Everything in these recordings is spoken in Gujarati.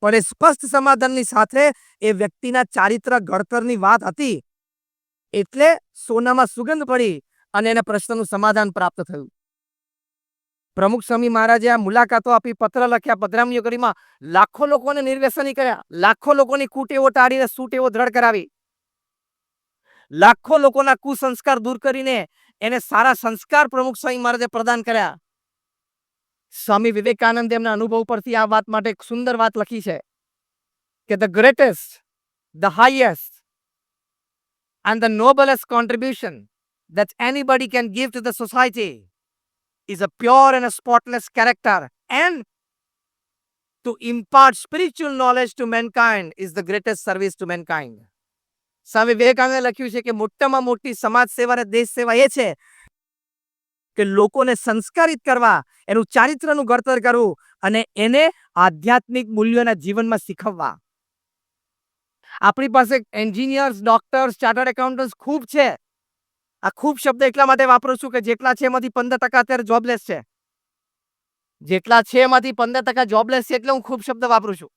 પણ એ સ્પષ્ટ સમાધાનની સાથે એ વ્યક્તિના ચારિત્ર ઘડતરની વાત હતી, એટલે સોનામાં સુગંધ પડી અને એના પ્રશ્નનું સમાધાન પ્રાપ્ત થયું. પ્રમુખ સ્વામી મહારાજે આ મુલાકાતો આપી, પત્ર લખ્યા, પધરામણીઓ કરીમાં લાખો લોકોને નિર્વ્યસની કર્યા, લાખો લોકોની કુટેવો ટાળીને સુટેવો દ્રઢ કરાવી, લાખો લોકોના કુસંસ્કાર દૂર કરીને એને સારા સંસ્કાર પ્રમુખ સ્વામી મહારાજે પ્રદાન કર્યા. સ્વામી વિવેકાનંદ એમના અનુભવ પરથી આ વાત માટે એક સુંદર વાત લખી છે કે the greatest, the highest and the noblest contribution that anybody can give to the society is a pure and a spotless character, and to impart spiritual knowledge to mankind is the greatest service to mankind. સ્વામી વિવેકાનંદે લખ્યું છે કે મોટામાં મોટી સમાજ સેવા અને દેશ સેવા એ છે કે લોકોને સંસ્કારિત કરવા, એનું ચારિત્રનું ઘડતર કરવું અને એને આધ્યાત્મિક મૂલ્યોના જીવનમાં શીખવવા. આપણી પાસે એન્જિનિયર્સ, ડોક્ટર્સ, ચાર્ટર્ડ એકાઉન્ટન્ટ્સ ખૂબ છે. આ ખૂબ શબ્દ એટલા માટે વાપરું છું કે જેટલા છે એમાંથી 15% અત્યારે જોબલેસ છે. જેટલા છે એમાંથી 15% જોબલેસ છે એટલે હું ખૂબ શબ્દ વાપરું છું.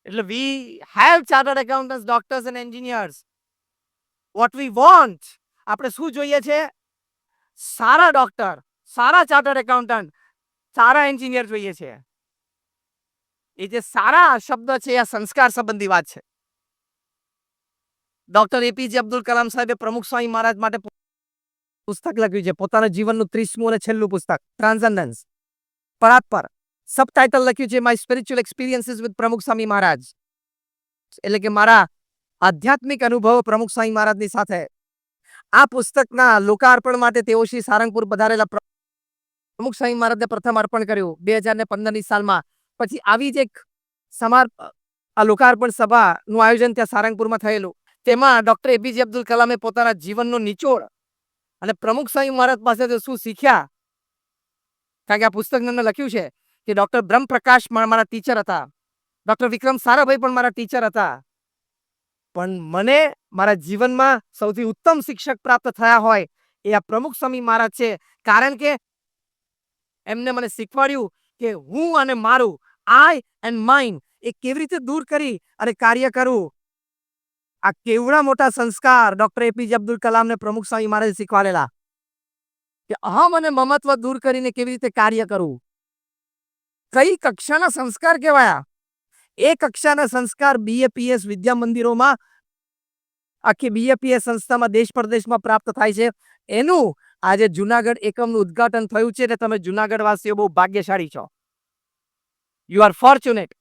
એટલે we have chartered accountants, doctors and engineers. What we want, આપણે શું જોઈએ છે? સારા ડોક્ટર, સારા ચાર્ટર્ડ એકાઉન્ટન્ટ, સારા એન્જિનિયર જોઈએ છે. એ જે સારા શબ્દ છે આ સંસ્કાર સંબંધી વાત છે. ડોક્ટર એપીજે અબ્દુલ કલામ સાહેબે પ્રમુખ સ્વામી મહારાજ માટે પુસ્તક લખ્યું છે, પોતાના જીવનનું 30મું અને છેલ્લું પુસ્તક, ટ્રાન્સેન્ડન્સ, પરાત્પર. સબટાઇટલ લખ્યું છે my spiritual experiences with Pramukh Swami મહારાજ, એટલે કે મારા આધ્યાત્મિક અનુભવો પ્રમુખ સ્વામી મહારાજની સાથે. આ પુસ્તકના લોકાર્પણ માટે તેઓ શ્રી સારંગપુર પધારેલા પ્રમુખ સ્વામી મહારાજને પ્રથમ અર્પણ કર્યું 2015ની સાલમાં. પછી આવી જ એક આ લોકાર્પણ સભાનું આયોજન ત્યાં સારંગપુરમાં થયેલું. તેમાં ડોક્ટર એપીજે અબ્દુલ કલામે પોતાના જીવનનો નિચોડ અને પ્રમુખ સ્વામી મહારાજ પાસેથી શું શીખ્યા, કારણ કે આ પુસ્તકની અંદર લખ્યું છે કે ડોક્ટર બ્રહ્મપ્રકાશ મારા ટીચર હતા, ડોક્ટર વિક્રમ સારાભાઈ પણ મારા ટીચર હતા, પણ મને મારા જીવનમાં સૌથી ઉત્તમ શિક્ષક પ્રાપ્ત થયા હોય એ આ પ્રમુખ સ્વામી મહારાજ છે, કારણ કે એમને મને શીખવાડ્યું કે હું અને મારું, આઈ એન્ડ માઇન, એ કેવી રીતે દૂર કરી અને કાર્ય કરવું. આ કેવડા મોટા સંસ્કાર ડોક્ટર એપીજે અબ્દુલ કલામને પ્રમુખ સ્વામી મહારાજે શીખવાડેલા કે અહમ અને મમત્વ દૂર કરીને કેવી રીતે કાર્ય કરવું. કઈ કક્ષાના સંસ્કાર કહેવાયા? એ કક્ષાના સંસ્કાર બીએપીએસ વિદ્યા મંદિરોમાં, આખી બીએપીએસ સંસ્થામાં દેશ પરદેશમાં પ્રાપ્ત થાય છે. એનું આજે જુનાગઢ એકમનું ઉદ્ઘાટન થયું છે, એટલે તમે જુનાગઢ વાસીઓ બહુ ભાગ્યશાળી છો. You are fortunate.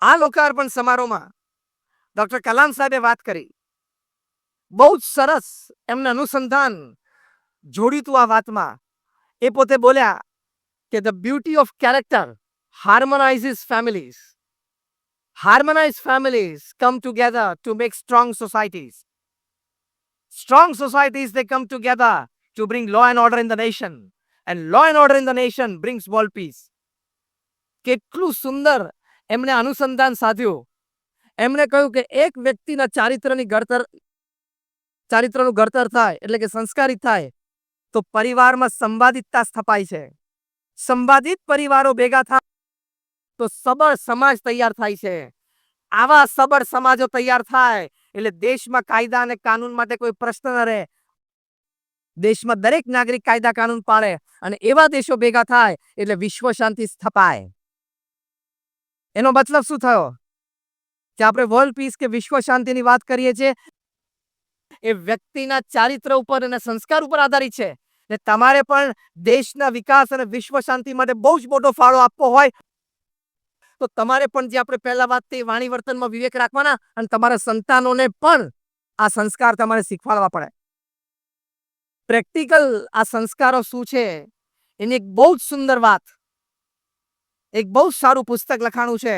આ લોકાર્પણ સમારોહમાં ડોક્ટર કલામ સાહેબે વાત કરી, બહુ જ સરસ એમને અનુસંધાન જોડ્યું આ વાતમાં. એ પોતે બોલ્યા કે the beauty of character harmonizes families. Harmonized families come together to make strong societies. Strong societies, they come together to bring law and order in the nation. And law and order in the nation brings world peace. કેટલું સુંદર એમણે અનુસંધાન સાધ્યું. એમણે કહ્યું કે એક વ્યક્તિના ચારિત્રનું ઘડતર થાય એટલે કે સંસ્કારિત થાય તો પરિવારમાં સંવાદિતતા સ્થપાય છે. સંવાદિત પરિવારો ભેગા થાય તો સબળ સમાજ તૈયાર થાય છે. આવા સબળ સમાજો તૈયાર થાય એટલે દેશમાં કાયદા અને કાનૂન માટે કોઈ પ્રશ્ન ન રહે. દેશમાં દરેક નાગરિક કાયદા કાનૂન પાળે અને એવા દેશો ભેગા થાય એટલે વિશ્વ શાંતિ સ્થપાય. એનો મતલબ શું થયો કે આપણે વર્લ્ડ પીસ કે વિશ્વ શાંતિની વાત કરીએ છીએ એ વ્યક્તિના ચારિત્ર ઉપર અને સંસ્કાર ઉપર આધારિત છે. ને તમારે પણ દેશના વિકાસ અને વિશ્વ શાંતિ માટે બહુ જ મોટો ફાળો આપવો હોય તો તમારે પણ જે આપણે પહેલા વાત થઈ વાણી વર્તનમાં વિવેક રાખવાના અને તમારા સંતાનોને પણ આ સંસ્કાર તમારે શીખવાડવા પડે. પ્રેક્ટિકલ આ સંસ્કારો શું છે એની એક બહુ જ સુંદર વાત, એક બહુ જ સારું પુસ્તક લખાણું છે,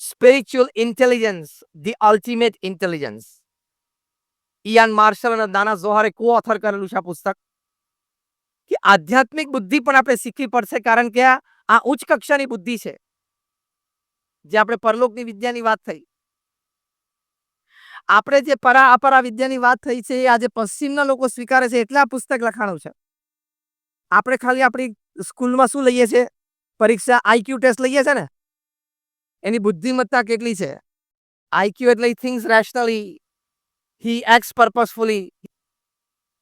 spiritual intelligence, the ultimate intelligence. Ian Marshall અને દાના ઝોહરે કો-ઓથર કરેલું છે આ પુસ્તક. કે આધ્યાત્મિક બુદ્ધિ પણ આપણે શીખવી પડશે, કારણ કે આ ઉચ્ચ કક્ષાની બુદ્ધિ છે. જે આપણે પરલોકની વિદ્યાની વાત થઈ, આપણે જે અપરા વિદ્યાની વાત થઈ છે એ આજે પશ્ચિમના લોકો સ્વીકારે છે એટલે આ પુસ્તક લખાણું છે. આપણે ખાલી આપણી સ્કૂલમાં શું લઈએ છીએ? પરીક્ષા આઈક્યુ ટેસ્ટ લઈએ છે ને, એની બુદ્ધિમત્તા કેટલી છે? આઈક્યુ એટલે things રેશનલી, he acts purposefully,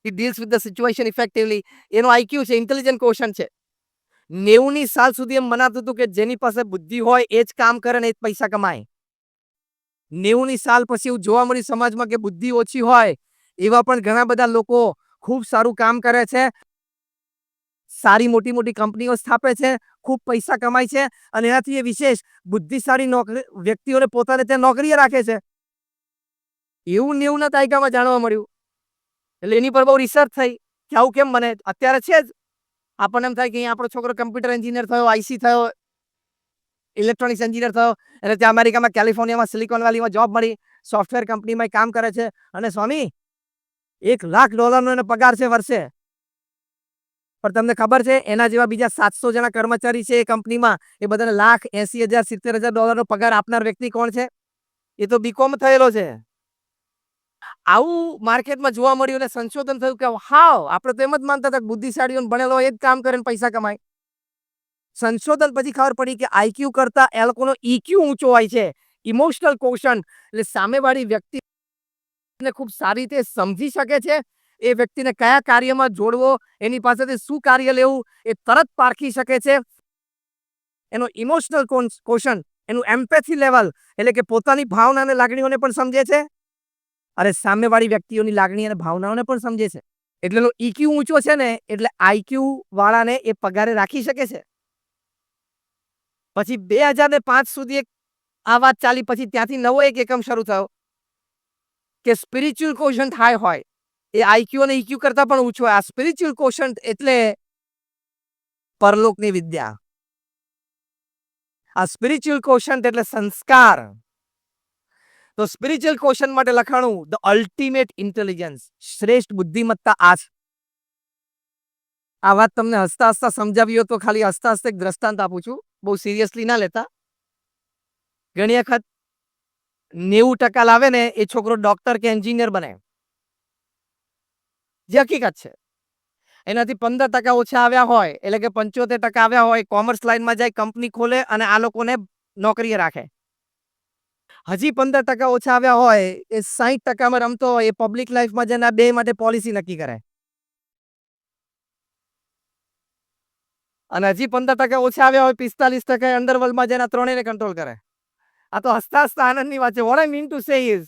he deals with the situation effectively. એનો આઈક્યુ છે, ઇન્ટેલિજન્ટ ક્વેશ્ચન છે. 90ની સાલ સુધી એમ મનાતું હતું કે જેની પાસે બુદ્ધિ હોય એ જ કામ કરે ને એ જ પૈસા કમાય. 90ની સાલ પછી એવું જોવા મળ્યું સમાજમાં કે બુદ્ધિ ઓછી હોય એવા પણ ઘણા બધા લોકો ખૂબ સારું કામ કરે છે, સારી મોટી મોટી કંપનીઓ સ્થાપે છે, ખૂબ પૈસા કમાય છે અને એનાથી એ વિશેષ બુદ્ધિશાળી વ્યક્તિઓને પોતાને ત્યાં નોકરીએ રાખે છે. એવું 90ના દાયકામાં જાણવા મળ્યું. એટલે એની પર બહુ રિસર્ચ થઈ કે આવું કેમ બને. અત્યારે છે જ, આપણને એમ થાય કે અહીંયા આપણો છોકરો કમ્પ્યુટર એન્જિનિયર થયો, આઈસી થયો, ઇલેક્ટ્રોનિક્સ એન્જિનિયર થયો અને ત્યાં અમેરિકામાં કેલિફોર્નિયામાં સિલિકોન વેલીમાં જોબ મળી, સોફ્ટવેર કંપનીમાં કામ કરે છે અને સ્વામી $1,00,000 એનો પગાર છે વર્ષે. પણ તમને ખબર છે એના જેવા બીજા 700 જણા કર્મચારી છે એ કંપનીમાં, એ બધાને $1,80,000 $70,000 પગાર આપનાર વ્યક્તિ કોણ છે? એ તો બીકોમ થયેલો છે. આવું માર્કેટમાં જોવા મળ્યું અને સંશોધન થયું કે હાવ આપણે તો એમ જ માનતા હતા કે બુદ્ધિશાળીઓ ભણેલો એ જ કામ કરે પૈસા કમાય. સંશોધન પછી ખબર પડી કે આઈક્યુ કરતા એ લોકોનો ઈક્યુ ઊંચો હોય છે, ઇમોશનલ ક્વોશન્ટ. એટલે સામેવાળી વ્યક્તિને ખૂબ સારી રીતે સમજી શકે છે, એ વ્યક્તિને કયા કાર્યમાં જોડવો, એની પાસેથી શું કાર્ય લેવું એ તરત પારખી શકે છે. એનો ઇમોશનલ ક્વોશન્ટ, એનું એમ્પેથી લેવલ એટલે કે પોતાની ભાવના અને લાગણીઓને પણ સમજે છે અને સામેવાળી વ્યક્તિઓની લાગણી અને ભાવનાઓને પણ સમજે છે. એટલે એનો ઈક્યુ ઊંચો છે ને એટલે આઈક્યુ વાળાને એ પગારે રાખી શકે છે. પછી 2005 સુધી આ વાત ચાલી. પછી ત્યાંથી નવો એક એકમ શરૂ થયો કે સ્પિરિચ્યુઅલ ક્વોશન્ટ હાઈ હોય, એ આઈક્યુ અને ઈક્યુ કરતા પણ ઊંચો હોય. આ સ્પિરિચ્યુઅલ ક્વોશન્ટ એટલે પરલોકની વિદ્યા. આ સ્પિરિચ્યુઅલ ક્વોશન્ટ એટલે સંસ્કાર. તો સ્પિરિચ્યુઅલ ક્વોશન્ટ માટે લખાણું ધ અલ્ટિમેટ ઇન્ટેલિજન્સ, શ્રેષ્ઠ બુદ્ધિમત્તા આ છે. આ વાત તમને હસતા હસતા સમજાવી હોય તો ખાલી હસતા હસતા એક દ્રષ્ટાંત આપું છું, બહુ સિરિયસલી ના લેતા. ઘણી વખત 90% લાવે ને એ છોકરો ડોક્ટર કે એન્જિનિયર બને, જે હકીકત છે. એનાથી 15% ઓછા આવ્યા હોય એટલે કે 75% આવ્યા હોય, કોમર્સ લાઈનમાં જાય, કંપની ખોલે અને આ લોકોને નોકરીએ રાખે. હજી 15% ઓછા આવ્યા હોય એ 60%માં રમતો હોય, એ પબ્લિક લાઈફમાં જઈને આ બે માટે પોલિસી નક્કી કરે. અને હજી 15% ઓછા આવ્યા હોય, 45% અંડરવર્લ્ડમાં જઈને ત્રણેયને કંટ્રોલ કરે. આ તો હસતા હસતા આનંદની વાત છે. What I mean to say is,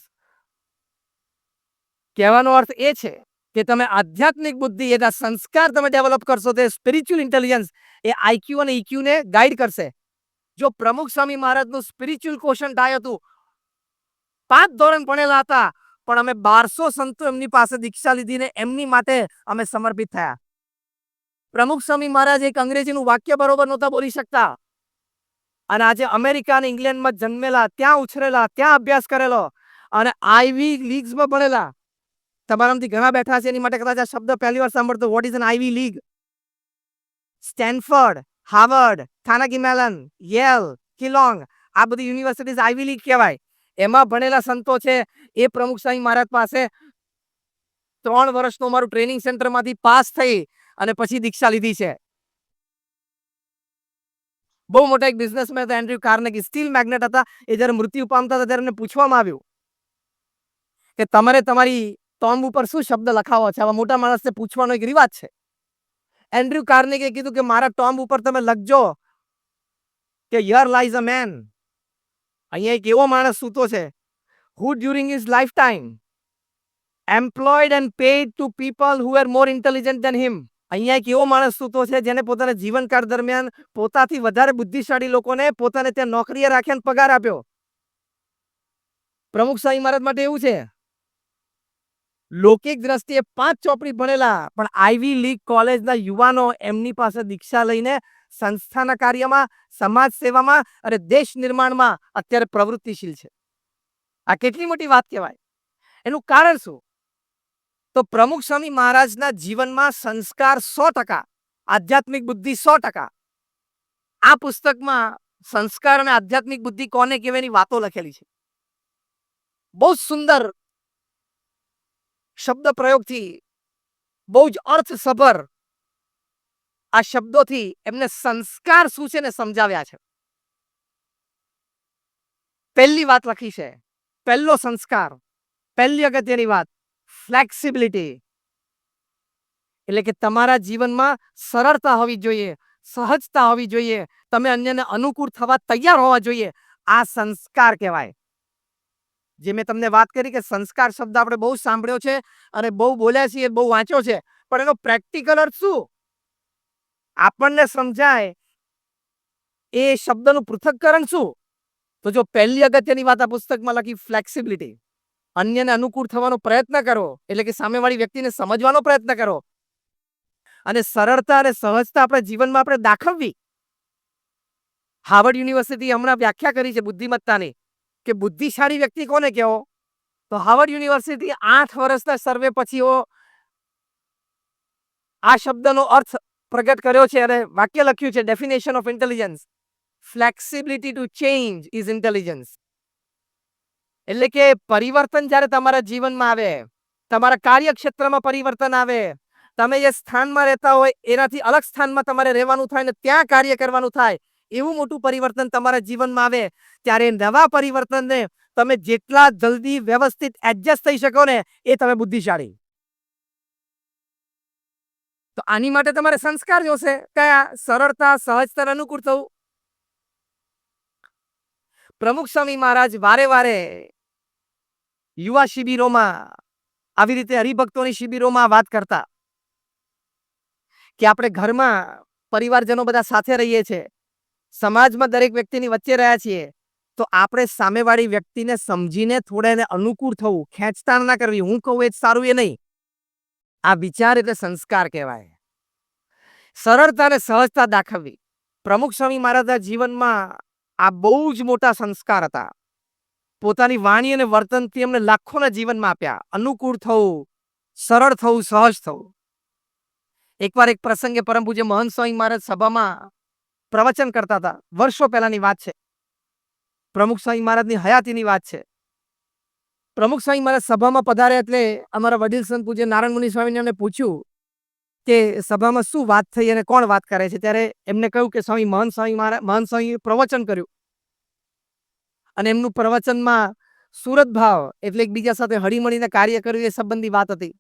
કહેવાનો અર્થ એ છે કે તમે આધ્યાત્મિક બુદ્ધિ, એના સંસ્કાર તમે ડેવલપ કરશો તો સ્પિરિચ્યુઅલ ઇન્ટેલિજન્સ એ આઈક્યુ અને ઈક્યુ ને ગાઈડ કરશે. જો પ્રમુખ સ્વામી મહારાજનું સ્પિરિચ્યુઅલ ક્વોશન્ટ આ હતું, 5 ધોરણ ભણેલા હતા પણ અમે 1200 સંતો એમની પાસે દીક્ષા લીધી ને એમની માટે અમે સમર્પિત થયા. પ્રમુખ સ્વામી મહારાજ એક અંગ્રેજીનું વાક્ય બરોબર નહોતા બોલી શકતા અને આજે અમેરિકા અને ઇંગ્લેન્ડમાં જન્મેલા, ત્યાં ઉછરેલા, ત્યાં અભ્યાસ કરેલો અને આઈવી લીગ્સમાં ભણેલા. તમારામાંથી ઘણા બેઠા છે એની માટે કદાચ આ શબ્દ પહેલી વાર સાંભળતો. What is an Ivy League? Stanford, Harvard, Carnegie Mellon, Yale, Kellogg, આ બધી યુનિવર્સિટીઝ આઈવી લીગ કહેવાય. એમાં ભણેલા સંતો છે. એ પ્રમુખ સ્વામી મહારાજ પાસે 3 વર્ષનું અમારું ટ્રેનિંગ સેન્ટરમાંથી પાસ થઈ અને પછી દીક્ષા લીધી છે. બહુ મોટા એક બિઝનેસમેન હતા, એન્ડ્રુ કાર્નેગી, સ્ટીલ મેગ્નેટ હતા. એ જ્યારે મૃત્યુ પામતા હતા ત્યારે એમને પૂછવામાં આવ્યું કે તમારે તમારી ટોમ્બ ઉપર શું શબ્દ લખાવો છે? આવા મોટા માણસને પૂછવાનો એક રિવાજ છે. એન્ડ્રુ કાર્નેગીએ કીધું કે મારા ટોમ્બ ઉપર તમે લખજો કે હિયર લાઈઝ અ મેન, અહીંયા એક એવો માણસ સૂતો છે who during his lifetime employed and paid to people who were more intelligent than him. અહીંયા એક એવો માણસ સૂતો છે જેને પોતાના જીવનકાળ દરમિયાન પોતાથી વધારે બુદ્ધિશાળી લોકોને પોતાને ત્યાં નોકરીએ રાખ્યા પગાર આપ્યો. પ્રમુખ સ્વામી મહારાજ માટે એવું છે. લૌકિક દ્રષ્ટિએ 5 ચોપડી ભણેલા પણ આઈવી લીગ કોલેજના યુવાનો એમની પાસે દીક્ષા લઈને સંસ્થાના કાર્યમાં, સમાજ સેવામાં અને દેશ નિર્માણમાં અત્યારે પ્રવૃત્તિશીલ છે. આ કેટલી મોટી વાત કહેવાય. એનું કારણ શું? તો પ્રમુખ સ્વામી મહારાજના જીવનમાં સંસ્કાર 100%, આધ્યાત્મિક બુદ્ધિ 100%. આ પુસ્તકમાં સંસ્કાર અને આધ્યાત્મિક બુદ્ધિ કોને કહેવાની વાતો લખેલી છે. બહુ સુંદર શબ્દ પ્રયોગથી, બહુ જ અર્થસભર આ શબ્દોથી એમને સંસ્કાર શું છે ને સમજાવ્યા છે. પહેલી વાત લખી છે, પહેલો સંસ્કાર, પહેલી અગત્યની વાત, ફ્લેક્સિબિલિટી. એટલે કે તમારા જીવનમાં સરળતા હોવી જોઈએ, સહજતા હોવી જોઈએ, તમે અન્યને અનુકૂળ થવા તૈયાર હોવા જોઈએ. આ સંસ્કાર કહેવાય. જે મેં તમને વાત કરી કે સંસ્કાર શબ્દ આપણે બહુ સાંભળ્યો છે અને બહુ બોલ્યા છીએ, બહુ વાંચ્યો છે, પણ એનો પ્રેક્ટિકલ અર્થ શું? આપણને સમજાય એ શબ્દનું પૃથક્કરણ શું? તો જો પહેલી અગત્યની વાત આ પુસ્તકમાં લખી, ફ્લેક્સિબિલિટી. અન્યને અનુકૂળ થવાનો પ્રયત્ન કરો, એટલે કે સામેવાળી વ્યક્તિને સમજવાનો પ્રયત્ન કરો. અને સરળતા અને સહજતા આપણા જીવનમાં આપણે દાખવવી. હાર્વર્ડ યુનિવર્સિટી હમણાં વ્યાખ્યા કરી છે બુદ્ધિમત્તાની, કે બુદ્ધિશાળી વ્યક્તિ કોને કહેવો? તો હાર્વર્ડ યુનિવર્સિટી 8 વર્ષના સર્વે પછી આ શબ્દનો અર્થ પ્રગટ કર્યો છે અને વાક્ય લખ્યું છે, definition of intelligence, flexibility to change is intelligence. એટલે કે પરિવર્તન જ્યારે તમારા જીવનમાં આવે, તમારા કાર્યક્ષેત્રમાં પરિવર્તન આવે, તમે જે સ્થાનમાં રહેતા હોય એનાથી અલગ સ્થાનમાં તમારે રહેવાનું થાય ને ત્યાં કાર્ય કરવાનું થાય, એવું મોટું પરિવર્તન તમારા જીવનમાં આવે, ત્યારે નવા પરિવર્તનને તમે જેટલા જલ્દી વ્યવસ્થિત એડજસ્ટ થઈ શકો ને, એ તમે બુદ્ધિશાળી. તો આની માટે તમારે સંસ્કાર જોશે. કયા? સરળતા, સહજતા, અનુકૂળ થવું. પ્રમુખ સ્વામી મહારાજ વારે વારે યુવા શિબિરોમાં, આવી રીતે હરિભક્તોની શિબિરોમાં વાત કરતા કે આપણે ઘરમાં પરિવારજનો બધા સાથે રહીએ છીએ, સમાજમાં દરેક વ્યક્તિની વચ્ચે રહ્યા છીએ, તો આપણે સામેવાળી વ્યક્તિને સમજીને થોડા એને અનુકૂળ થવું, ખેંચતાણ ના કરવી, હું કહું એ જ સારું એ નહીં. આ વિચાર એટલે સંસ્કાર કહેવાય. સરળતા અને સહજતા દાખવવી. પ્રમુખ સ્વામી મહારાજના જીવનમાં આ બહુ જ મોટા સંસ્કાર હતા. પોતાની વાણી અને વર્તનથી એમને લાખોના જીવનમાં આપ્યા. અનુકૂળ થવું, સરળ થવું, સહજ થવું. એકવાર એક પ્રસંગે પરમ પૂજ્ય મહંત સ્વામી મહારાજ સભામાં પ્રવચન કરતા હતા. વર્ષો પહેલાની વાત છે. પ્રમુખ સ્વામી મહારાજની હયાતીની વાત છે. પ્રમુખ સ્વામી મહારાજ સભામાં પધાર્યા એટલે અમારા વડીલ સંત પૂજ્ય નારાયણ મુનિ સ્વામીને એમને પૂછ્યું કે સભામાં શું વાત થઈ અને કોણ વાત કરે છે? ત્યારે એમને કહ્યું કે સ્વામી મહંત સ્વામી પ્રવચન કર્યું અને એમનું પ્રવચનમાં સુરત ભાવ એટલે એકબીજા સાથે હળીમળીને કાર્ય કર્યું એ સંબંધી વાત હતી.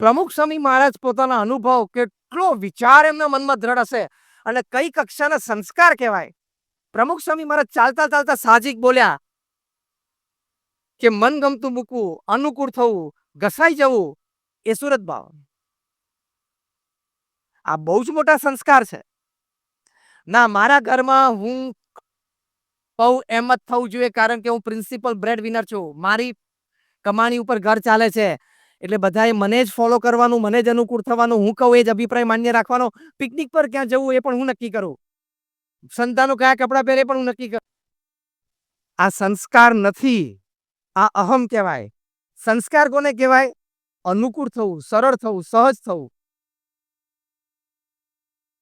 પ્રમુખ સ્વામી મહારાજ પોતાના અનુભવ, કેટલો વિચાર એમના મનમાં દ્રઢ હશે અને કઈ કક્ષાના સંસ્કાર કહેવાય. પ્રમુખ સ્વામી મહારાજ ચાલતા ચાલતા સાહજિક બોલ્યા કે મન ગમતું મૂકવું, અનુકૂળ થવું, ઘસાઈ જવું એ સુરત ભાવ. આ બહુ જ મોટા સંસ્કાર છે. ના, મારા ઘરમાં હું કહું એમ જ થવું જોઈએ, કારણ કે હું પ્રિન્સિપલ બ્રેડ વિનર છું. મારી કમાણી ઉપર ઘર ચાલે છે, એટલે બધાએ મને જ ફોલો કરવાનું, મને જ અનુકૂળ થવાનું, હું કહું એ જ અભિપ્રાય માન્ય રાખવાનો. પિકનિક પર ક્યાં જવું એ પણ હું નક્કી કરું. સંતાનો કયા કપડાં પહેરે પણ હું નક્કી કરું. આ સંસ્કાર નથી, આ અહમ કહેવાય. સંસ્કાર કોને કહેવાય? અનુકૂળ થવું, સરળ થવું, સહજ થવું.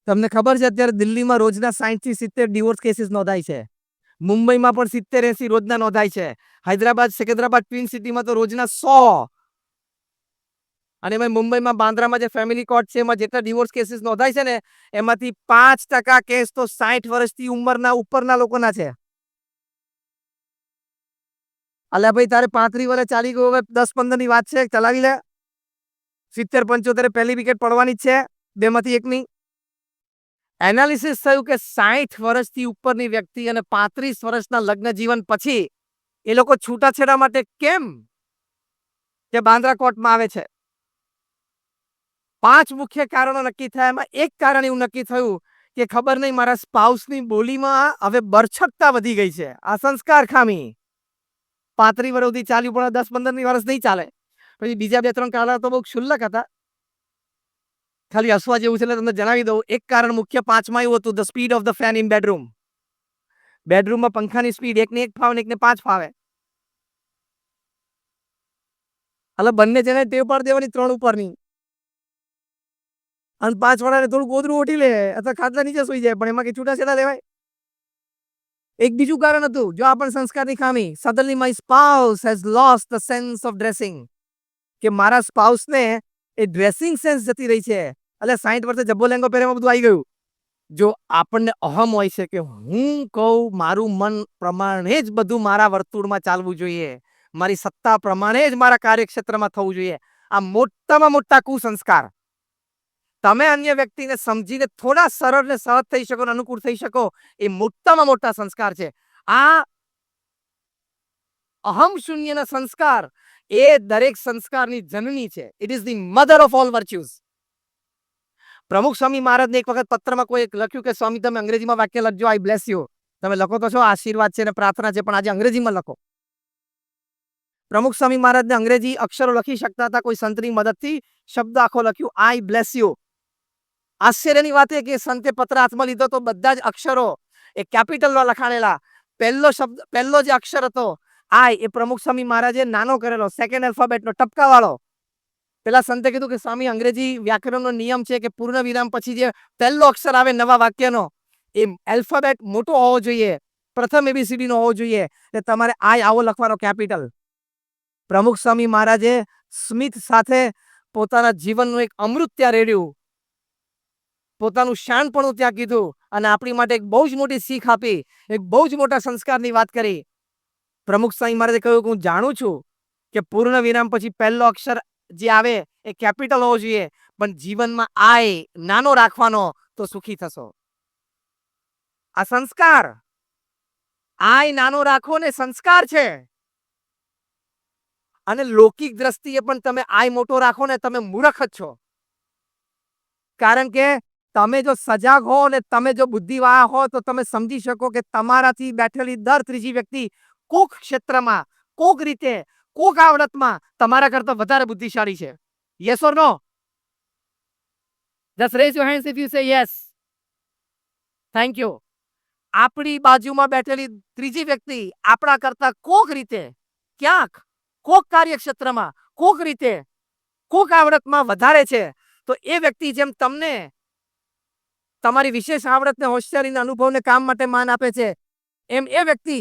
તમને ખબર છે અત્યારે દિલ્હીમાં રોજના 60 થી 70 ડિવોર્સ કેસીસ નોંધાય છે. મુંબઈમાં પણ 70-80 રોજના નોંધાય છે. હૈદરાબાદ, સિકંદરાબાદ ટ્વિન સિટીમાં તો રોજના 100. અને એમાં મુંબઈમાં બાંદ્રામાં જે ફેમિલી કોર્ટ છે એમાં જેટલા ડિવોર્સ કેસીસ નોંધાય છે ને, એમાંથી 5% કેસ તો 60 વર્ષથી ઉંમરના ઉપરના લોકોના છે. અલ્યા ભાઈ, તારે 35 વર્ષ ચાલી ગયું, હવે 10-15 ની વાત છે, ચલાવી લે. 70-75 પહેલી વિકેટ પડવાની જ છે, બેમાંથી એકની. એનાલિસિસ થયું કે 60 વર્ષથી ઉપરની વ્યક્તિ અને 35 વર્ષના લગ્ન જીવન પછી એ લોકો છૂટાછેડા માટે કેમ કે બાંદ્રા કોર્ટમાં આવે છે? 5 મુખ્ય કારણો નક્કી થયા. એમાં એક કારણ એવું નક્કી થયું કે ખબર નહીં, મારા સ્પાઉસની બોલીમાં હવે બરછટતા વધી ગઈ છે. આ સંસ્કાર ખામી. 35 વર્ષ સુધી ચાલ્યું, પણ 10-15 વર્ષ નહીં ચાલે. પછી બીજા 2-3 કારણો તો બહુ ક્ષુલ્લક હતા. ખાલી હસવા જેવું છે એટલે તમને જણાવી દઉં. એક કારણ મુખ્ય 5માં એવું હતું, the speed of the fan in bedroom. બેડરૂમમાં પંખાની સ્પીડ એકને 1 ફાવે ને એકને 5 ફાવે. એટલે બંને જણે ટેવ પાડી દેવાની 3 ઉપરની. અને 5 વાળાને થોડું ગોદરું ઓઢી લે અથવા ખાટલા નીચે સુઈ જાય, પણ એમાં કઈ છૂટાછેડા લેવાય? એક બીજું કારણ હતું, જો આપણ સંસ્કારની ખામી. Suddenly my spouse has lost the sense of dressing. કે મારા સ્પાઉસને એ ડ્રેસિંગ સેન્સ જતી રહી છે. એટલે 60 વર્ષે જબ્બો લેંગો પહેરે બધું આવી ગયું. જો આપણને અહમ હોય છે કે હું કહું મારું મન પ્રમાણે જ બધું મારા વર્તુળમાં ચાલવું જોઈએ, મારી સત્તા પ્રમાણે જ મારા કાર્યક્ષેત્રમાં થવું જોઈએ, આ મોટામાં મોટા કુસંસ્કાર. તમે અન્ય વ્યક્તિને સમજીને થોડા સરળ ને સહજ થઈ શકો, અનુકૂળ થઈ શકો, એ મોટામાં મોટા સંસ્કાર છે. આ અહમ શૂન્યના સંસ્કાર એ દરેક સંસ્કારની જનની છે. It is the mother of all virtues. Pramukh Swami મહારાજને એક વખત પત્રમાં કોઈ લખ્યું કે સ્વામી તમે અંગ્રેજીમાં વાક્ય લખજો, આઈ બ્લેસ યુ. તમે લખો તો છો, આશીર્વાદ છે ને પ્રાર્થના છે, પણ આજે અંગ્રેજીમાં લખો. પ્રમુખ સ્વામી મહારાજને અંગ્રેજી અક્ષરો લખી શકતા હતા કોઈ સંતની મદદથી, શબ્દ આખો લખ્યું આઈ બ્લેસ યુ. આશ્ચર્યની વાત એ કે સંતે પત્ર હાથમાં લીધો તો બધા જ અક્ષરો એ કેપિટલમાં લખાણેલા. પહેલો શબ્દ, પહેલો જે અક્ષર હતો આઈ, એ પ્રમુખ સ્વામી મહારાજે નાનો કરેલો, સેકન્ડ આલ્ફાબેટનો ટપકાવાળો. પેલા સંતે કીધું કે સ્વામી અંગ્રેજી વ્યાકરણનો નિયમ છે કે પૂર્ણ વિરામ પછી જે પહેલો અક્ષર આવે નવા વાક્યનો એ આલ્ફાબેટ મોટો હોવો જોઈએ, પ્રથમ એબીસીડી નો હોવો જોઈએ, એટલે તમારે આઈ આવો લખવાનો, કેપિટલ. પ્રમુખ સ્વામી મહારાજે સ્મિત સાથે પોતાના જીવનનું એક અમૃત ત્યાં રેડ્યું, પોતાનું શાણપણું ત્યાં કીધું અને આપણી માટે એક બહુ જ મોટી શીખ આપી, એક બહુ જ મોટા સંસ્કારની વાત કરી. પ્રમુખ સ્વામી મહારાજે કહ્યું કે હું જાણું છું કે પૂર્ણ વિરામ પછી પહેલો અક્ષર જે આવે એ કેપિટલ હોવો જોઈએ, પણ જીવનમાં આઈ નાનો રાખવાનો તો સુખી થશો. આ સંસ્કાર, આઈ નાનો રાખવો ને સંસ્કાર છે. અને લૌકિક દ્રષ્ટિએ પણ તમે આઈ મોટો રાખો ને તમે મૂર્ખ જ છો. કારણ કે તમે જો સજાગ હો અને તમે જો બુદ્ધિવાળા હો તો તમે સમજી શકો કે તમારાથી બેઠેલી દર ત્રીજી વ્યક્તિ કોક ક્ષેત્રમાં, કોક રીતે, કોક આવડતમાં તમારા કરતા વધારે બુદ્ધિશાળી છે. Yes or no? Just raise your hands if you say yes. Thank you. આપણી બાજુમાં બેઠેલી ત્રીજી વ્યક્તિ આપણા કરતા કોક રીતે, ક્યાંક, કોક કાર્યક્ષેત્રમાં, કોક રીતે, કોક આવડતમાં વધારે છે, તો એ વ્યક્તિ જેમ તમને તમારી વિશેષ આવડતને, હોશિયારીના અનુભવને, કામ માટે માન આપે છે, એમ એ વ્યક્તિ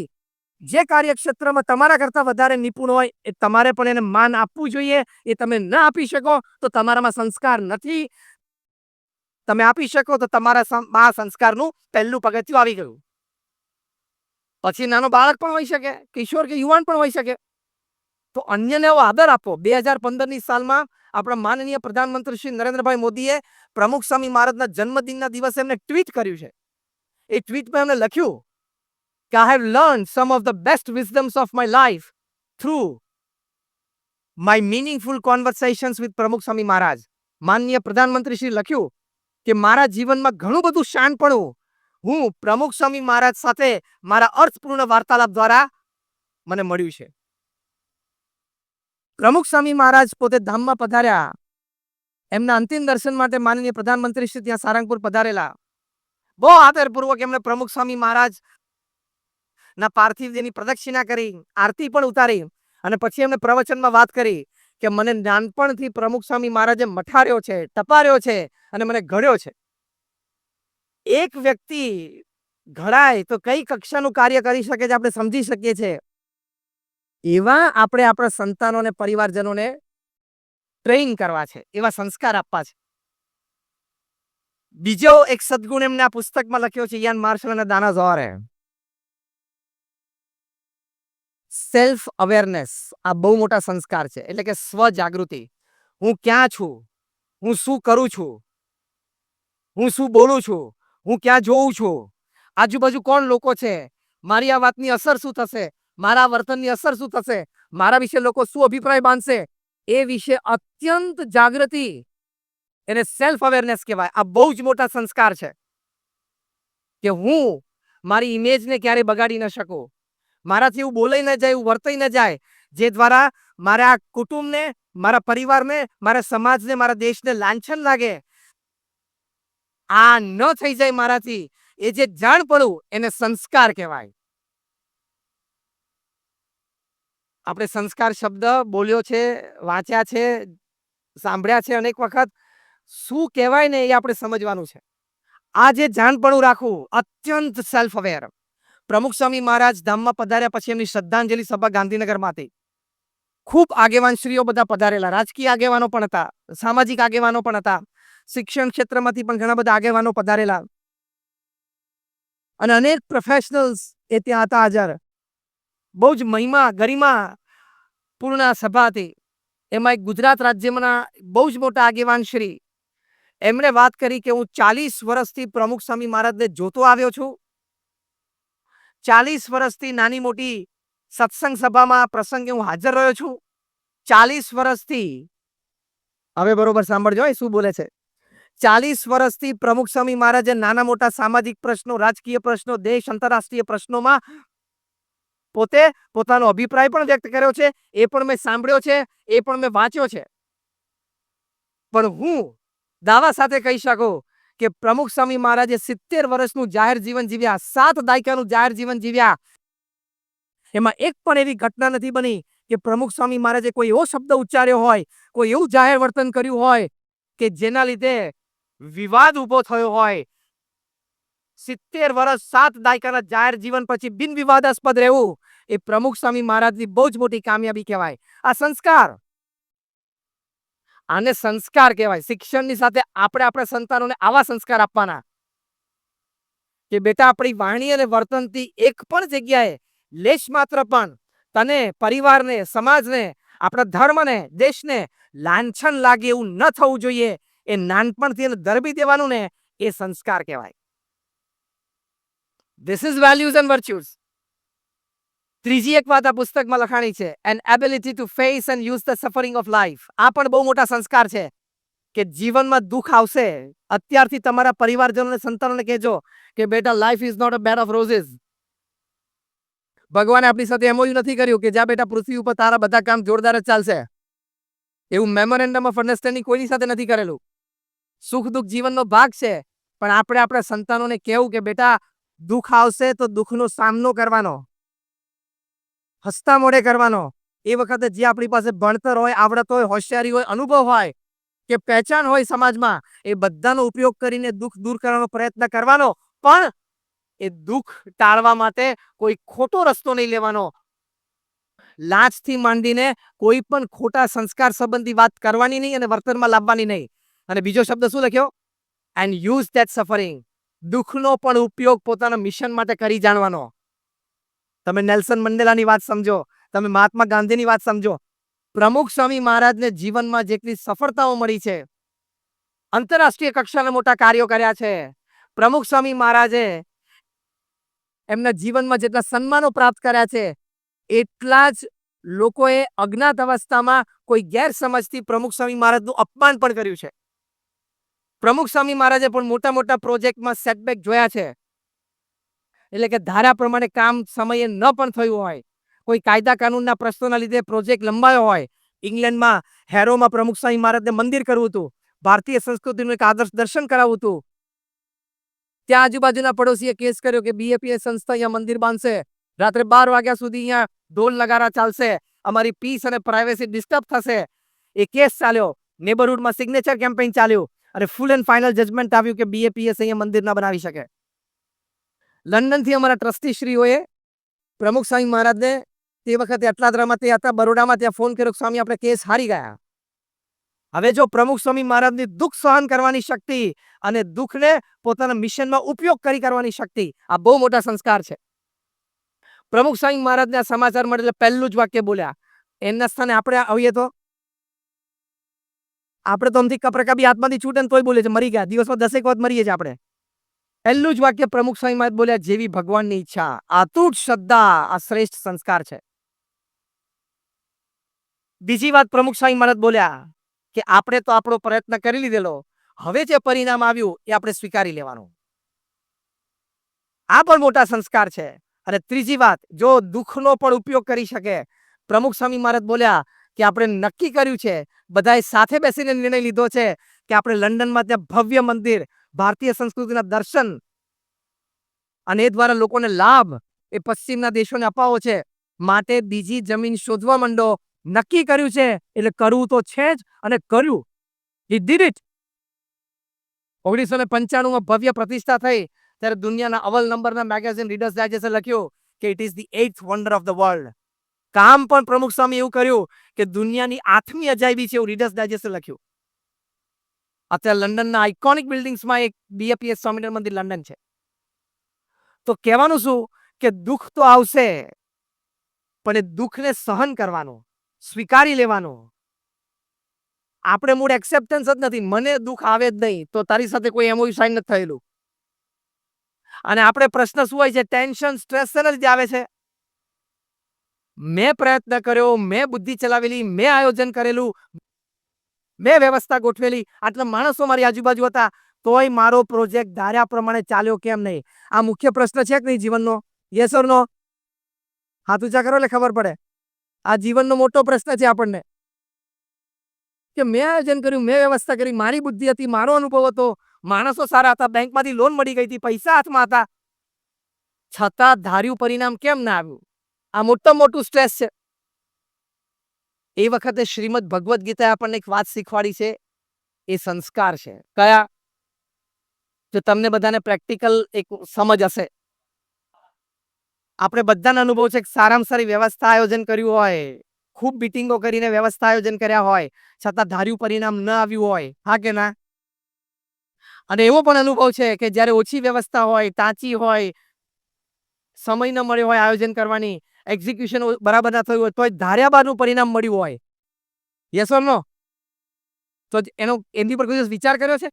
જે કાર્યક્ષેત્રમાં તમારા કરતા વધારે નિપુણ હોય એ તમારે પણ એને માન આપવું જોઈએ. એ તમે ન આપી શકો તો તમારામાં સંસ્કાર નથી. તમે આપી શકો તો તમારા સંસ્કારનું પહેલું પગથિયું આવી ગયું. પછી નાનો બાળક પણ હોઈ શકે, કિશોર કે યુવાન પણ હોઈ શકે, તો અન્યને એવો આદર આપો. 2015ની સાલમાં આપણા માનનીય પ્રધાનમંત્રી શ્રી નરેન્દ્રભાઈ મોદીએ પ્રમુખ સ્વામી મહારાજના જન્મદિનના દિવસે એમને ટ્વીટ કર્યું છે. એ ટ્વીટમાં એમને લખ્યું કે I have learn some of the best wisdoms of my life through my meaningful conversations with Pramukh Swami મહારાજ. માનનીય પ્રધાનમંત્રી શ્રી લખ્યું કે મારા જીવનમાં ઘણું બધું શાણપણું હું પ્રમુખ સ્વામી મહારાજ સાથે મારા અર્થપૂર્ણ વાર્તાલાપ દ્વારા મને મળ્યું છે. પ્રમુખ સ્વામી મહારાજ પોતે ધામમાં પધાર્યા, એમના અંતિમ દર્શન માટે માનનીય પ્રધાનમંત્રી શ્રી ત્યાં સારંગપુર પધારેલા. બહુ આદરપૂર્વક એમણે પ્રમુખ સ્વામી મહારાજ ના પાર્થિવ દેહની પ્રદક્ષિણા કરી, આરતી પણ ઉતારી અને પછી એમણે પ્રવચનમાં વાત કરી કે મને નાનપણથી પ્રમુખ સ્વામી મહારાજે મઠાર્યો છે, ટપાર્યો છે અને મને ઘડ્યો છે. એક વ્યક્તિ ઘડાય તો કઈ કક્ષાનું કાર્ય કરી શકે છે આપણે સમજી શકીએ છીએ. એવા આપણે આપણા સંતાનોને, પરિવારજનોને ટ્રેન કરવા છે, એવા સંસ્કાર આપવા છે. બીજો એક સદગુણ એમને આ પુસ્તકમાં લખ્યો છે, યાન માર્શલ અને દાના ઝોરે. સેલ્ફ અવેરનેસ આ બહુ મોટા સંસ્કાર છે, એટલે કે સ્વ જાગૃતિ. હું ક્યાં છું, હું શું કરું છું, હું શું બોલું છું, હું ક્યાં જોઉં છું, આજુબાજુ કોણ લોકો છે, મારી આ વાતની અસર શું થશે, મારા વર્તનની અસર શું થશે, મારા વિશે લોકો શું અભિપ્રાય બાંધશે, એ વિશે અત્યંત જાગૃતિ, એને સેલ્ફ અવેરનેસ કહેવાય. આ બહુ જ મોટા સંસ્કાર છે કે હું મારી ઇમેજને ક્યારે બગાડી ન શકું, મારાથી એવું બોલાઈ ન જાય, એવું વર્તાઈ ન જાય જે દ્વારા મારા કુટુંબને, મારા પરિવારને, મારા સમાજને, મારા દેશને લાંછન લાગે. આ ન થઈ જાય મારાથી, એ જે જાણ પડું એને સંસ્કાર કહેવાય. આપણે સંસ્કાર શબ્દ બોલ્યો છે, વાંચ્યા છે, સાંભળ્યા છે અનેક વખત. શું કહેવાય ને એ આપણે સમજવાનું છે. આ જે જાણપણું રાખવું, અત્યંત સેલ્ફ અવેર. પ્રમુખ સ્વામી મહારાજ ધામમાં પધાર્યા પછી એમની શ્રદ્ધાંજલિ સભા ગાંધીનગરમાં હતી. ખૂબ આગેવાન શ્રીઓ બધા પધારેલા, રાજકીય આગેવાનો પણ હતા, સામાજિક આગેવાનો પણ હતા. શિક્ષણ ક્ષેત્રમાંથી પણ ઘણા બધા આગેવાનો પધારેલા અને અનેક પ્રોફેશનલ્સ એ ત્યાં હતા હાજર. બહુ જ મહિમા ગરિમા પૂર્ણ સભા હતી. એમાં એક ગુજરાત રાજ્યના બહુ જ મોટા આગેવાન શ્રી એમણે વાત કરી કે હું 40 વર્ષથી પ્રમુખ સ્વામી મહારાજને જોતો આવ્યો છું. 40 વર્ષથી નાની મોટી સત્સંગ સભામાં પ્રસંગે હું હાજર રહ્યો છું. 40 વર્ષથી, હવે બરોબર સાંભળજો એ શું બોલે છે. 40 વર્ષથી પ્રમુખ સ્વામી મહારાજે નાના મોટા સામાજિક પ્રશ્નો, રાજકીય પ્રશ્નો, દેશ આંતરરાષ્ટ્રીય પ્રશ્નોમાં પોતે પોતાનો અભિપ્રાય પણ વ્યક્ત કર્યો છે. એ પણ મેં સાંભળ્યો છે, એ પણ મેં વાંચ્યો છે. પણ હું દાવા સાથે કહી શકું કે પ્રમુખ સ્વામી મહારાજે 70 વર્ષનું જાહેર જીવન જીવ્યા, 7 દાયકાનું જાહેર જીવન જીવ્યા. એમાં એક પણ એવી ઘટના નથી બની કે પ્રમુખ સ્વામી મહારાજે કોઈ એવો શબ્દ ઉચ્ચાર્યો હોય, કોઈ એવું જાહેર વર્તન કર્યું હોય કે જેના લીધે વિવાદ ઉભો થયો હોય. 70 વર્ષ 7 દાયકાના જાહેર જીવન પછી બિન વિવાદાસ્પદ રહેવું એ પ્રમુખ સ્વામી મહારાજની બહુ જ મોટી કામયાબી કહેવાય. આ સંસ્કાર, આને સંસ્કાર કહેવાય. શિક્ષણની સાથે આપણે આપણા સંતાનોને આવા સંસ્કાર આપવાના કે બેટા આપણી વાણી અને વર્તનથી એક પણ જગ્યાએ લેશ માત્ર પણ તને, પરિવારને, સમાજને, આપણા ધર્મને, દેશને લાંછન લાગે એવું ન થવું જોઈએ. એ નાનપણથી એને ધરબી દેવાનું ને એ સંસ્કાર કહેવાય. This is values and virtues. ત્રીજી એક વાત આ પુસ્તકમાં લખાણી છે, an ability to face and use the suffering of life. આ પણ બહુ મોટા સંસ્કાર છે કે જીવનમાં દુઃખ આવશે. અત્યારથી તમારા પરિવારજનોને, સંતાનોને કહેજો કે બેટા life is not a bed of roses. ભગવાને આપણી સાથે એમઓયુ નથી કર્યું કે જ્યાં બેટા પૃથ્વી ઉપર તારા બધા કામ જોરદાર જ ચાલશે. એવું મેમોરેન્ડમ ઓફ અન્ડરસ્ટેન્ડિંગ કોઈની સાથે નથી કરેલું. સુખ દુઃખ જીવનનો ભાગ છે, પણ આપણે આપણા સંતાનોને કહેવું કે બેટા દુઃખ આવશે તો દુઃખનો સામનો કરવાનો, હસતા મોઢે કરવાનો. એ વખતે જે આપણી પાસે ભણતર હોય, આવડત હોય, હોશિયારી હોય, અનુભવ હોય કે પહેચાન હોય સમાજમાં, એ બધાનો ઉપયોગ કરીને દુઃખ દૂર કરવાનો પ્રયત્ન કરવાનો. પણ એ દુઃખ ટાળવા માટે કોઈ ખોટો રસ્તો નહીં લેવાનો. લાંચથી માંડીને કોઈ પણ ખોટા સંસ્કાર સંબંધી વાત કરવાની નહીં અને વર્તનમાં લાવવાની નહીં. અને બીજો શબ્દ શું લખ્યો? And use that suffering. દુઃખનો પણ ઉપયોગ પોતાના મિશન માટે કરી જાણવાનો. તમે નેલ્સન મંડેલાની વાત સમજો, તમે મહાત્મા ગાંધીની વાત સમજો. પ્રમુખ સ્વામી મહારાજને જીવનમાં જેટલી સફળતાઓ મળી છે, આંતરરાષ્ટ્રીય કક્ષાના મોટા કાર્યો કર્યા છે. પ્રમુખ સ્વામી મહારાજે એમના જીવનમાં જેટલા સન્માનો પ્રાપ્ત કર્યા છે, એટલા જ લોકોએ અજ્ઞાત અવસ્થામાં કોઈ ગેરસમજથી પ્રમુખ સ્વામી મહારાજનું અપમાન પણ કર્યું છે. પ્રમુખ સ્વામી મહારાજે પણ મોટા મોટા પ્રોજેક્ટમાં સેટબેક જોયા છે. એટલે કે ધારા પ્રમાણે કામ સમયે ન પણ થયું હોય, કોઈ કાયદા કાનૂનના પ્રશ્નોના લીધે પ્રોજેક્ટ લંબાયો હોય. ઇંગ્લેન્ડમાં હેરોમાં પ્રમુખ સ્વામી મહારાજને મંદિર કરવું હતું, ભારતીય સંસ્કૃતિનું એક આદર્શ દર્શન કરાવવું હતું. ત્યાં આજુબાજુના પડોશીએ કેસ કર્યો કે બીએપીએ સંસ્થા અહીંયા મંદિર બાંધશે, રાત્રે 12 વાગ્યા સુધી અહીંયા ઢોલ નગારા ચાલશે, અમારી પીસ અને પ્રાઇવેસી ડિસ્ટર્બ થશે. એ કેસ ચાલ્યો, નેબરહુડમાં સિગ્નેચર કેમ્પેઇન ચાલ્યું અને ફૂલ એન્ડ ફાઇનલ જજમેન્ટ આવ્યું કે બીએપીએસ અહીંયા મંદિર ન બનાવી શકે. લંડનથી અમારા ટ્રસ્ટીશ્રીઓએ પ્રમુખ સ્વામી મહારાજને તે વખતે અટલાદરામાં તે હતા, બરોડામાં, ત્યાં ફોન કર્યો, સ્વામી આપણે કેસ હારી ગયા. હવે જો પ્રમુખ સ્વામી મહારાજની દુઃખ સહન કરવાની શક્તિ અને દુઃખને પોતાના મિશનમાં ઉપયોગ કરવાની શક્તિ, આ બહુ મોટા સંસ્કાર છે. પ્રમુખ સ્વામી મહારાજને આ સમાચાર મળે એટલે પહેલું જ વાક્ય બોલ્યા. એમના સ્થાને આપણે આવીએ તો આપણે તો અમથી કપરકાબી હાથમાંથી છૂટે ને તોય બોલે છે મરી ગયા, દિવસમાં 10 વખત મરીએ છીએ આપણે. પહેલું જ વાક્ય પ્રમુખ સ્વામી મહારાજ બોલ્યા, જેવી ભગવાનની ઈચ્છા. અતૂટ શ્રદ્ધા આ શ્રેષ્ઠ સંસ્કાર છે. બીજી વાત પ્રમુખ સ્વામી મહારાજ બોલ્યા કે આપણે તો આપણો પ્રયત્ન કરી લીધેલો, હવે જે પરિણામ આવ્યું એ આપણે સ્વીકારી લેવાનું. આ પણ મોટા સંસ્કાર છે. અને ત્રીજી વાત, જો દુઃખનો પણ ઉપયોગ કરી શકે. પ્રમુખ સ્વામી મહારાજ બોલ્યા કે આપણે નક્કી કર્યું છે, બધાએ સાથે બેસીને નિર્ણય લીધો છે કે આપણે લંડનમાં ત્યાં ભવ્ય મંદિર, ભારતીય સંસ્કૃતિના દર્શન અને એ દ્વારા લોકોને લાભ એ પશ્ચિમના દેશોને અપાવો છે. માટે બીજી જમીન શોધવા માંડો. નક્કી કર્યું છે એટલે કરવું તો છે જ, અને કર્યું. He did it. 1995માં ભવ્ય પ્રતિષ્ઠા થઈ ત્યારે દુનિયાના અવ્વલ નંબરના મેગેઝિન રીડર્સ ડાયજેસ્ટે લખ્યું કે it is the 8th wonder of the world. કામ પણ પ્રમુખ સ્વામી એવું કર્યું કે દુનિયાની 8મી અજાયબી છે એવું રીડર્સ ડાયજેસ્ટે લખ્યું. અત્યારે લંડનના આઇકોનિક બિલ્ડિંગ્સમાં એક બીએપીએસ સ્વામિનારાયણ મંદિર લંડન છે. તો કહેવાનું શું કે દુઃખ તો આવશે, પણ એ દુઃખને સહન કરવાનું, સ્વીકારી લેવાનું. આપણે મૂળ એક્સેપ્ટન્સ જ નથી. મને દુઃખ આવે જ નહીં, તો તારી સાથે કોઈ એમઓયુ સાઇન નથી થયેલું. અને આપણે પ્રશ્ન શું હોય છે? ટેન્શન, સ્ટ્રેસ શેના લીધે આવે છે? મેં પ્રયત્ન કર્યો, મેં બુદ્ધિ ચલાવેલી, મેં આયોજન કરેલું, મેં વ્યવસ્થા ગોઠવેલી, આટલા માણસો મારી આજુબાજુ હતા, તોય મારો પ્રોજેક્ટ ધાર્યા પ્રમાણે ચાલ્યો કેમ નહીં? આ મુખ્ય પ્રશ્ન છે કે નહીં જીવનનો? યસ ઓર નો? હાથ ઊંચા કરો એટલે ખબર પડે. આ જીવનનો મોટો પ્રશ્ન છે આપણને, કે મેં આયોજન કર્યું, મેં વ્યવસ્થા કરી, મારી બુદ્ધિ હતી, મારો અનુભવ હતો, માણસો સારા હતા, બેંકમાંથી લોન મળી ગઈ હતી, પૈસા હાથમાં હતા, છતાં ધાર્યું પરિણામ કેમ ના આવ્યું? આ મોટું સ્ટ્રેસ છે. એ વખતે શ્રીમદ ભગવદ્ ગીતાએ આપણને એક વાત શીખવાડી છે, એ સંસ્કાર છે. કયા? જો તમને બધાને પ્રેક્ટિકલ એક સમજ હશે. આપણે બધાનો અનુભવ છે કે સારામાં સારી વ્યવસ્થા આયોજન કર્યું હોય, ખૂબ મીટિંગો કરીને વ્યવસ્થા આયોજન કર્યા હોય, છતાં ધાર્યું પરિણામ ન આવ્યું હોય. હા કે ના? અને એવો પણ અનુભવ છે કે જ્યારે ઓછી વ્યવસ્થા હોય, ટાંચી હોય, સમય ન મળ્યો હોય આયોજન કરવાની, એક્ઝિક્યુશન બરાબર ના થયું હોય, તો ધાર્યા બાદનું પરિણામ મળ્યું હોય. યસ ઓર નો? તો એની પર કોઈ દિવસ વિચાર કર્યો છે?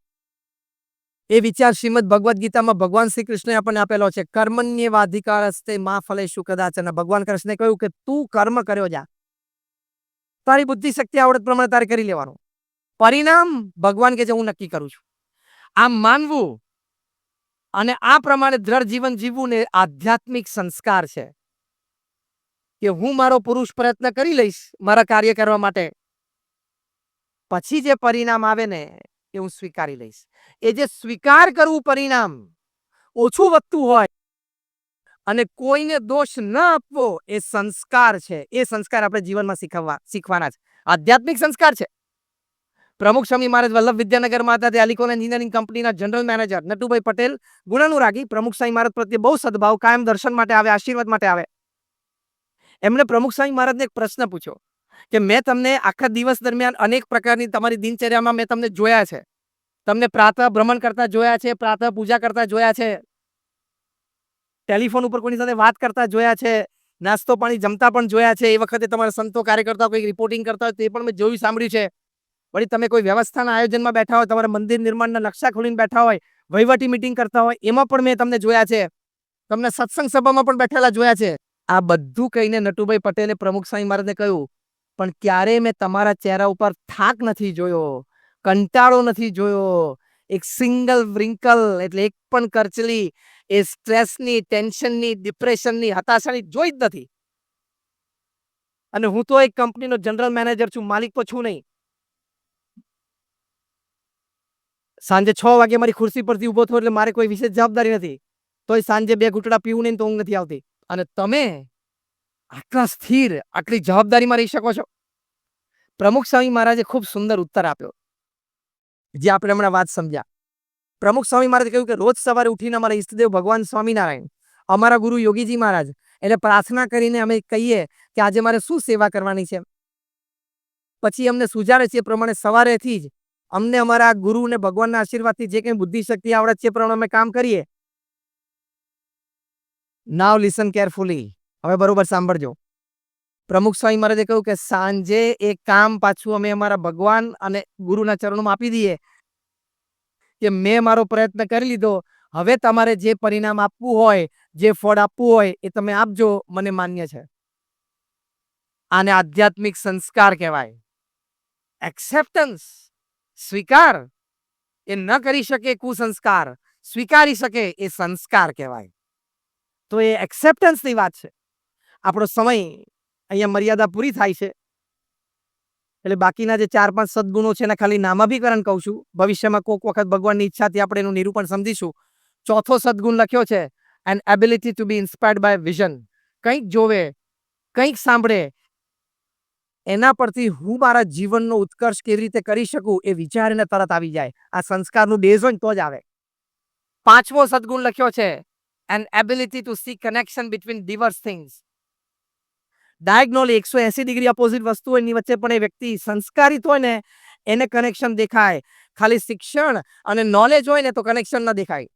એ વિચાર શ્રીમદ ભગવદ્ ગીતામાં ભગવાન શ્રી કૃષ્ણએ આપણને આપેલો છે. કર્મણ્યેવાધિકારસ્તે મા ફલેષુ કદાચન. ભગવાન કૃષ્ણે કહ્યું કે તું કર્મ કર્યો જા, તારી બુદ્ધિ શક્તિ આવડત પ્રમાણે તારે કરી લેવાનું. પરિણામ ભગવાન કે છે હું નક્કી કરું છું. આમ માનવું અને આ પ્રમાણે દ્રઢ જીવન જીવવું ને આધ્યાત્મિક સંસ્કાર છે, કે હું મારો પુરુષ પ્રયત્ન કરી લઈશ મારા કાર્ય કરવા માટે, પછી જે પરિણામ આવે ને એ હું સ્વીકારી લઈશ. એ જે સ્વીકાર કરવું, પરિણામ ઓછું વધતું હોય અને કોઈને દોષ ન આપવો, એ સંસ્કાર છે. એ સંસ્કાર આપણે જીવનમાં શીખવાના છે. આધ્યાત્મિક સંસ્કાર છે. પ્રમુખ સ્વામી મહારાજ વલ્લભ વિદ્યાનગરમાં હતા, તે અલિકોન એન્જિનિયરિંગ કંપનીના જનરલ મેનેજર નટુભાઈ પટેલ ગુણાનુરાગી, પ્રમુખ સ્વામી મહારાજ પ્રત્યે બહુ સદભાવ, કાયમ દર્શન માટે આવે, આશીર્વાદ માટે આવે. એમણે પ્રમુખ સ્વામી મહારાજને એક પ્રશ્ન પૂછ્યો કે મેં તમને આખા દિવસ દરમિયાન અનેક પ્રકારની તમારી દિનચર્યામાં મેં તમને જોયા છે, તમને પ્રાતઃ ભ્રમણ કરતા જોયા છે, પ્રાતઃ પૂજા કરતા જોયા છે, ટેલિફોન ઉપર કોઈની સાથે વાત કરતા જોયા છે, નાસ્તો પાણી જમતા પણ જોયા છે, એ વખતે તમારા સંતો કાર્યકર્તા કોઈ રિપોર્ટિંગ કરતા હોય તે પણ મેં જોયું, સાંભળ્યું છે. વળી તમે કોઈ વ્યવસ્થાના આયોજનમાં બેઠા હોય, તમારા મંદિર નિર્માણના નકશા ખોલીને બેઠા હોય, વહીવટી મીટિંગ કરતા હોય, એમાં પણ મેં તમને જોયા છે, તમને સત્સંગ સભામાં પણ બેઠેલા જોયા છે. આ બધું કહીને નટુભાઈ પટેલે પ્રમુખ સ્વામી મહારાજને કહ્યું, પણ ક્યારેય મેં તમારા ચહેરા ઉપર થાક નથી જોયો, કંટાળો નથી જોયો, એક સિંગલ વ્રિંકલ એટલે એક પણ કરચલી એ સ્ટ્રેસની, ટેન્શનની, ડિપ્રેશનની, હતાશાની જોઈ જ નથી. અને હું તો એક કંપનીનો જનરલ મેનેજર છું, માલિક તો છું નહીં. સાંજે 6 વાગે મારી ખુરશી પરથી ઊભો થયો એટલે મારે કોઈ વિશેષ જવાબદારી નથી, તોય સાંજે 2 ઘૂંટડા પીવું નહીં તો ઊંઘ નથી આવતી. અને તમે આટલા સ્થિર, આટલી જવાબદારીમાં રહી શકો છો? પ્રમુખ સ્વામી મહારાજે ખૂબ સુંદર ઉત્તર આપ્યો, જે આપણે હમણાં વાત સમજ્યા. પ્રમુખ સ્વામી મહારાજે કહ્યું કે રોજ સવારે ઉઠીને અમારા ઈષ્ટદેવ ભગવાન સ્વામિનારાયણ, અમારા ગુરુ યોગીજી મહારાજ, એટલે પ્રાર્થના કરીને અમે કહીએ કે આજે મારે શું સેવા કરવાની છે. પછી અમને સુજાડે છે એ પ્રમાણે સવારેથી જ અમને અમારા ગુરુ અને ભગવાનના આશીર્વાદથી જે કંઈ બુદ્ધિ શક્તિ આવડત છે એ પ્રમાણે અમે કામ કરીએ. નાવ લિસન કેરફુલી. હવે બરોબર સાંભળજો. પ્રમુખ સ્વામી મહારાજે કહ્યું કે સાંજે એ કામ પાછું અમે અમારા ભગવાન અને ગુરુના ચરણોમાં આપી દઈએ કે મેં મારો પ્રયત્ન કરી લીધો, હવે તમારે જે પરિણામ આપવું હોય, જે ફળ આપવું હોય એ તમે આપજો, મને માન્ય છે. આને આધ્યાત્મિક સંસ્કાર કહેવાય. એક્સેપ્ટન્સ, સ્વીકાર. એ ન કરી શકે કુસંસ્કાર, સ્વીકારી શકે એ સંસ્કાર કહેવાય. તો એ એક્સેપ્ટન્સની વાત છે. આપણો સમય અહીંયા મર્યાદા પૂરી થાય છે, એટલે બાકીના જે 4-5 સદગુણો છે એના ખાલી નામાભિકરણ કહું છું. ભવિષ્યમાં કોઈક વખત ભગવાનની ઈચ્છાથી આપણે એનું નિરૂપણ સમજીશું. ચોથો સદગુણ લખ્યો છે, an ability to be inspired by vision. કંઈક જોવે, કંઈક સાંભળે, એના પરથી હું મારા જીવનનો ઉત્કર્ષ કેવી રીતે કરી શકું એ વિચારીને તરત આવી જાય. આ સંસ્કારનું બેઝ હોય ને તો જ આવે. 5મો સદગુણ લખ્યો છે, an ability to see connection between diverse things. Diagonally 180 degree opposite વસ્તુ એની વચ્ચે પણ એ વ્યક્તિ સંસ્કારિત હોય ને એને કનેક્શન દેખાય. ખાલી શિક્ષણ અને નોલેજ હોય ને તો કનેક્શન ન દેખાય.